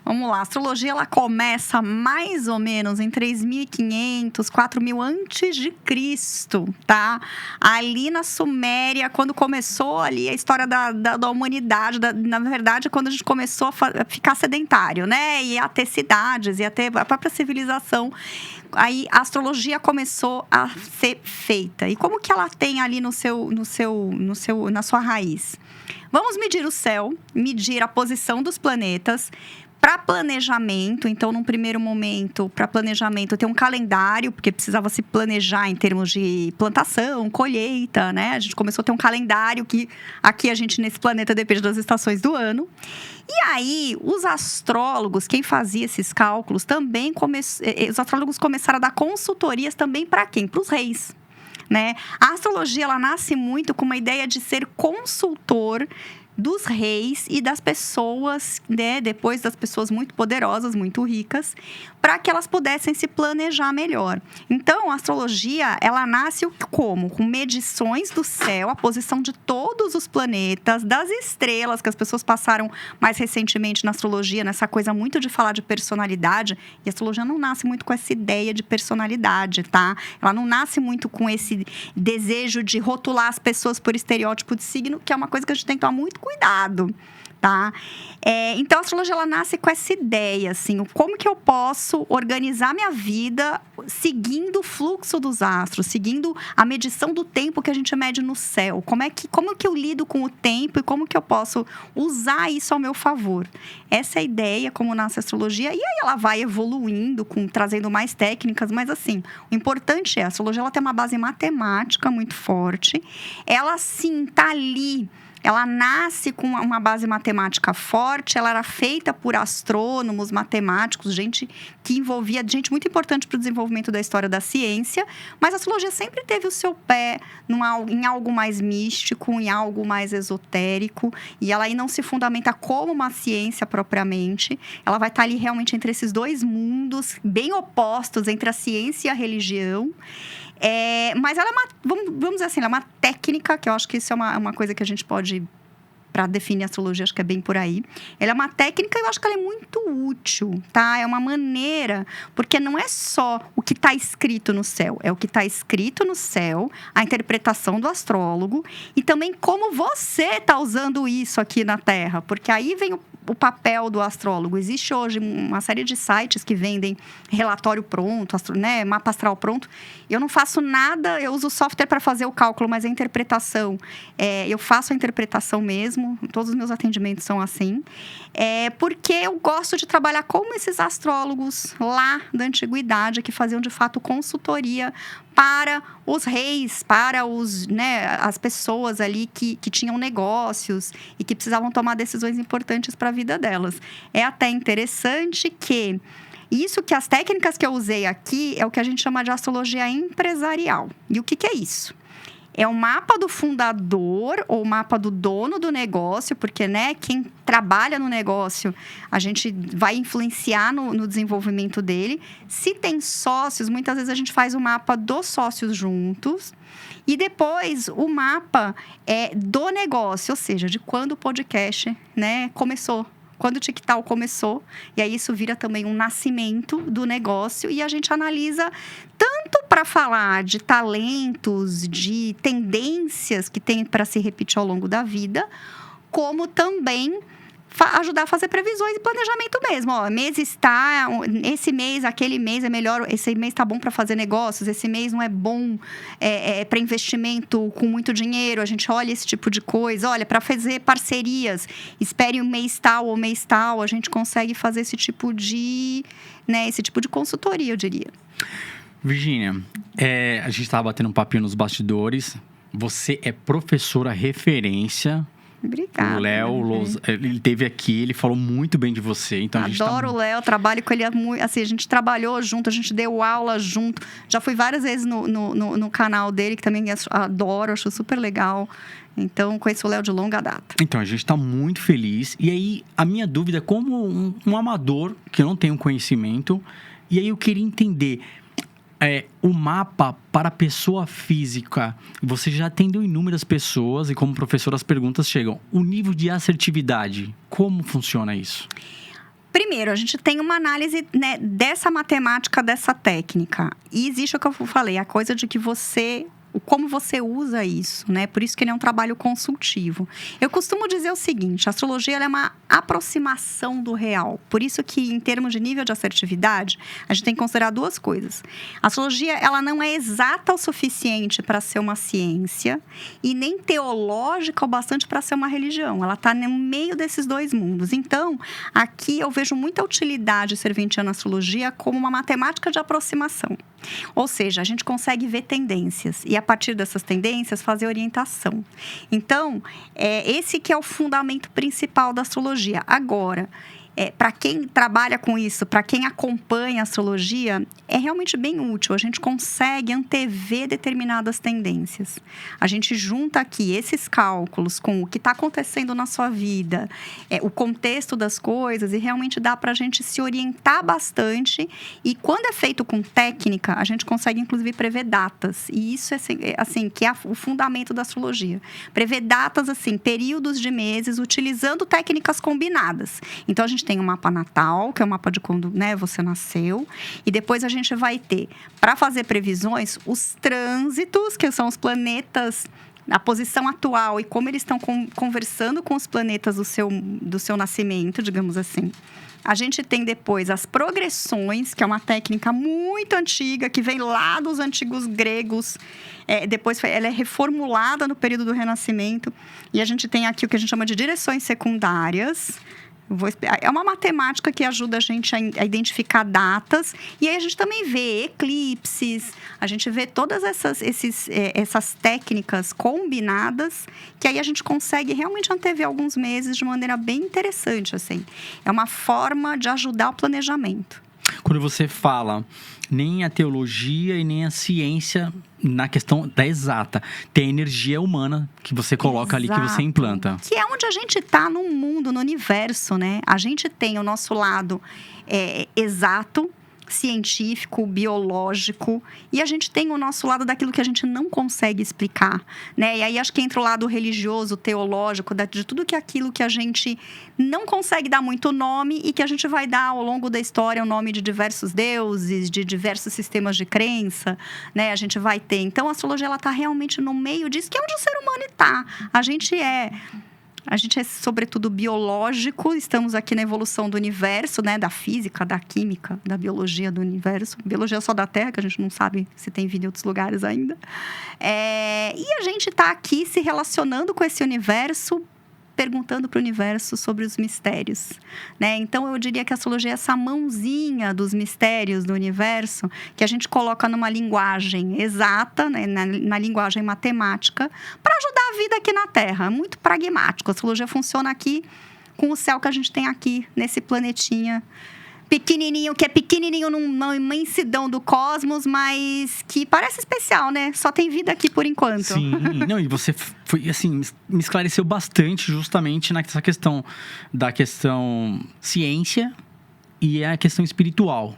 Vamos lá, a astrologia ela começa mais ou menos em 3.500, 4.000 antes de Cristo, tá? Ali na Suméria, quando começou ali a história da humanidade, na verdade, quando a gente começou a ficar sedentário, né? E a ter cidades, e a ter a própria civilização. Aí a astrologia começou a ser feita. E como que ela tem ali na sua raiz? Vamos medir o céu, medir a posição dos planetas. Para planejamento, então, num primeiro momento, para planejamento, ter um calendário, porque precisava se planejar em termos de plantação, colheita, né? A gente começou a ter um calendário que aqui a gente, nesse planeta, depende das estações do ano. E aí, os astrólogos, quem fazia esses cálculos, também os astrólogos começaram a dar consultorias também para quem? Para os reis. Né? A astrologia ela nasce muito com uma ideia de ser consultor dos reis e das pessoas, né? Depois das pessoas muito poderosas, muito ricas, para que elas pudessem se planejar melhor. Então, a astrologia, ela nasce como? Com medições do céu, a posição de todos os planetas, das estrelas, que as pessoas passaram mais recentemente na astrologia, nessa coisa muito de falar de personalidade. E a astrologia não nasce muito com essa ideia de personalidade, tá? Ela não nasce muito com esse desejo de rotular as pessoas por estereótipo de signo, que é uma coisa que a gente tem que tomar muito cuidado, tá? Então, a astrologia, ela nasce com essa ideia, assim, como que eu posso organizar minha vida seguindo o fluxo dos astros, seguindo a medição do tempo que a gente mede no céu. Como que eu lido com o tempo e como que eu posso usar isso ao meu favor? Essa é a ideia, como nasce a astrologia, e aí ela vai evoluindo, trazendo mais técnicas, mas assim, o importante é, a astrologia ela tem uma base matemática muito forte, ela sim tá ali. Ela nasce com uma base matemática forte, ela era feita por astrônomos, matemáticos, gente muito importante para o desenvolvimento da história da ciência, mas a astrologia sempre teve o seu pé em algo mais místico, em algo mais esotérico, e ela aí não se fundamenta como uma ciência propriamente, ela vai estar ali realmente entre esses dois mundos, bem opostos, entre a ciência e a religião. Mas ela é vamos dizer assim, ela é uma técnica, que eu acho que isso é uma coisa que a gente pode, para definir a astrologia, acho que é bem por aí. Ela é uma técnica e eu acho que ela é muito útil, tá? É uma maneira, porque não é só o que está escrito no céu, é o que está escrito no céu, a interpretação do astrólogo e também como você está usando isso aqui na Terra, porque aí vem o papel do astrólogo. Existe hoje uma série de sites que vendem relatório pronto, né, mapa astral pronto. Eu não faço nada, eu uso software para fazer o cálculo, mas a interpretação, eu faço a interpretação mesmo, todos os meus atendimentos são assim. Porque eu gosto de trabalhar como esses astrólogos lá da antiguidade, que faziam de fato consultoria para os reis, para as pessoas ali que tinham negócios e que precisavam tomar decisões importantes para a vida delas. É até interessante que as técnicas que eu usei aqui é o que a gente chama de astrologia empresarial. E o que é isso? É o mapa do fundador ou o mapa do dono do negócio, porque, né, quem trabalha no negócio, a gente vai influenciar no desenvolvimento dele. Se tem sócios, muitas vezes a gente faz o mapa dos sócios juntos. E depois, o mapa do negócio, ou seja, de quando o podcast, né, começou. Quando o TikTok começou, e aí isso vira também um nascimento do negócio, e a gente analisa tanto para falar de talentos, de tendências que tem para se repetir ao longo da vida, como também ajudar a fazer previsões e planejamento mesmo. Esse mês, aquele mês é melhor, esse mês está bom para fazer negócios, esse mês não é bom para investimento com muito dinheiro, a gente olha esse tipo de coisa. Olha, para fazer parcerias, espere o mês tal ou mês tal, a gente consegue fazer esse tipo de consultoria, eu diria. Virgínia, a gente estava batendo um papinho nos bastidores, você é professora referência. Obrigada. O Léo, ele esteve aqui, ele falou muito bem de você. Então Adoro o Léo, trabalho com ele muito. Assim, a gente trabalhou junto, a gente deu aula junto. Já fui várias vezes no canal dele, que também adoro, acho super legal. Então, conheço o Léo de longa data. Então, a gente está muito feliz. E aí, a minha dúvida, como um amador, que eu não tenho conhecimento, e aí eu queria entender... o mapa para a pessoa física, você já atendeu inúmeras pessoas e como professor as perguntas chegam. O nível de assertividade, como funciona isso? Primeiro, a gente tem uma análise, né, dessa matemática, dessa técnica. E existe o que eu falei, a coisa de que como você usa isso, né? Por isso que ele é um trabalho consultivo. Eu costumo dizer o seguinte, a astrologia ela é uma aproximação do real. Por isso que, em termos de nível de assertividade, a gente tem que considerar duas coisas. A astrologia, ela não é exata o suficiente para ser uma ciência e nem teológica o bastante para ser uma religião. Ela está no meio desses dois mundos. Então, aqui eu vejo muita utilidade serventia na astrologia como uma matemática de aproximação. Ou seja, a gente consegue ver tendências e, a partir dessas tendências, fazer orientação. Então, esse que é o fundamento principal da astrologia. Agora, para quem trabalha com isso, para quem acompanha a astrologia, é realmente bem útil. A gente consegue antever determinadas tendências. A gente junta aqui esses cálculos com o que está acontecendo na sua vida, o contexto das coisas, e realmente dá para a gente se orientar bastante. E quando é feito com técnica, a gente consegue, inclusive, prever datas. E isso é assim, que é o fundamento da astrologia. Prever datas, assim, períodos de meses, utilizando técnicas combinadas. Então, a gente tem um mapa natal, que é o mapa de quando, né, você nasceu. E depois a gente vai ter, para fazer previsões, os trânsitos, que são os planetas, a posição atual e como eles estão conversando com os planetas do seu nascimento, digamos assim. A gente tem depois as progressões, que é uma técnica muito antiga, que vem lá dos antigos gregos. Depois ela é reformulada no período do Renascimento. E a gente tem aqui o que a gente chama de direções secundárias. É uma matemática que ajuda a gente a identificar datas. E aí a gente também vê eclipses, a gente vê todas essas técnicas combinadas, que aí a gente consegue realmente antever alguns meses de maneira bem interessante, assim. É uma forma de ajudar o planejamento. Quando você fala, nem a teologia e nem a ciência, na questão da exata, tem a energia humana que você coloca ali, que você implanta. Que é onde a gente está no mundo, no universo, né? A gente tem o nosso lado exato, científico, biológico, e a gente tem o nosso lado daquilo que a gente não consegue explicar, né? E aí acho que entra o lado religioso, teológico, de tudo que é aquilo que a gente não consegue dar muito nome e que a gente vai dar ao longo da história o nome de diversos deuses, de diversos sistemas de crença, né? A gente vai ter. Então, a astrologia, ela está realmente no meio disso, que é onde o ser humano está. A gente é, sobretudo, biológico. Estamos aqui na evolução do universo, né? Da física, da química, da biologia do universo. Biologia só da Terra, que a gente não sabe se tem vida em outros lugares ainda. E a gente está aqui se relacionando com esse universo, perguntando para o universo sobre os mistérios, né? Então, eu diria que a astrologia é essa mãozinha dos mistérios do universo que a gente coloca numa linguagem exata, né? na linguagem matemática, para ajudar a vida aqui na Terra. Muito pragmático. A astrologia funciona aqui com o céu que a gente tem aqui, nesse planetinha pequenininho, que é pequenininho numa imensidão do cosmos, mas que parece especial, né? Só tem vida aqui por enquanto. Sim, não, e você foi, assim, me esclareceu bastante justamente nessa questão da questão ciência e a questão espiritual.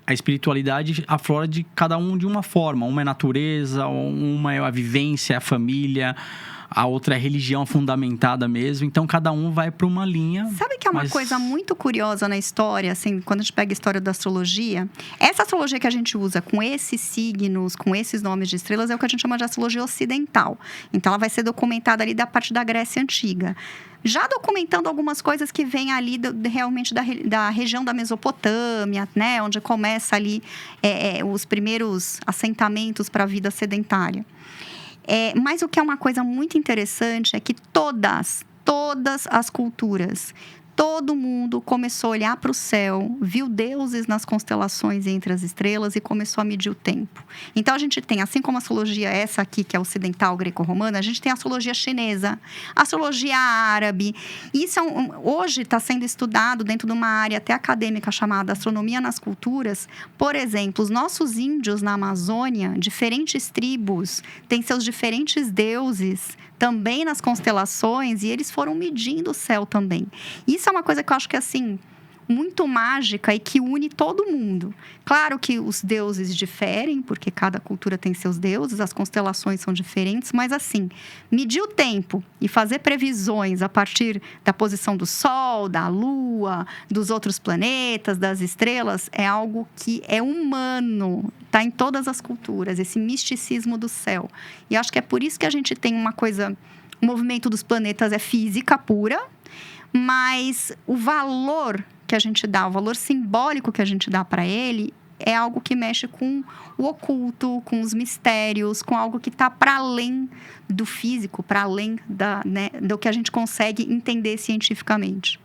A espiritualidade aflora de cada um de uma forma. Uma é natureza, uma é a vivência, a família, a outra é religião fundamentada mesmo. Então, cada um vai para uma linha. Sabe que é uma coisa muito curiosa na história, assim, quando a gente pega a história da astrologia? Essa astrologia que a gente usa com esses signos, com esses nomes de estrelas, é o que a gente chama de astrologia ocidental. Então, ela vai ser documentada ali da parte da Grécia Antiga. Já documentando algumas coisas que vêm ali realmente da região da Mesopotâmia, né? Onde começa ali os primeiros assentamentos para a vida sedentária. Mas o que é uma coisa muito interessante é que todas as culturas, todo mundo começou a olhar para o céu, viu deuses nas constelações entre as estrelas e começou a medir o tempo. Então, a gente tem, assim como a astrologia essa aqui, que é ocidental, greco-romana, a gente tem a astrologia chinesa, a astrologia árabe. Isso hoje está sendo estudado dentro de uma área até acadêmica chamada astronomia nas culturas. Por exemplo, os nossos índios na Amazônia, diferentes tribos, têm seus diferentes deuses também nas constelações, e eles foram medindo o céu também. Isso é uma coisa que eu acho que, assim, muito mágica e que une todo mundo. Claro que os deuses diferem, porque cada cultura tem seus deuses, as constelações são diferentes, mas assim, medir o tempo e fazer previsões a partir da posição do Sol, da Lua, dos outros planetas, das estrelas, é algo que é humano, está em todas as culturas, esse misticismo do céu. E acho que é por isso que a gente tem uma coisa, o movimento dos planetas é física pura, mas o valor que a gente dá, o valor simbólico que a gente dá para ele, é algo que mexe com o oculto, com os mistérios, com algo que está para além do físico, para além do que a gente consegue entender cientificamente.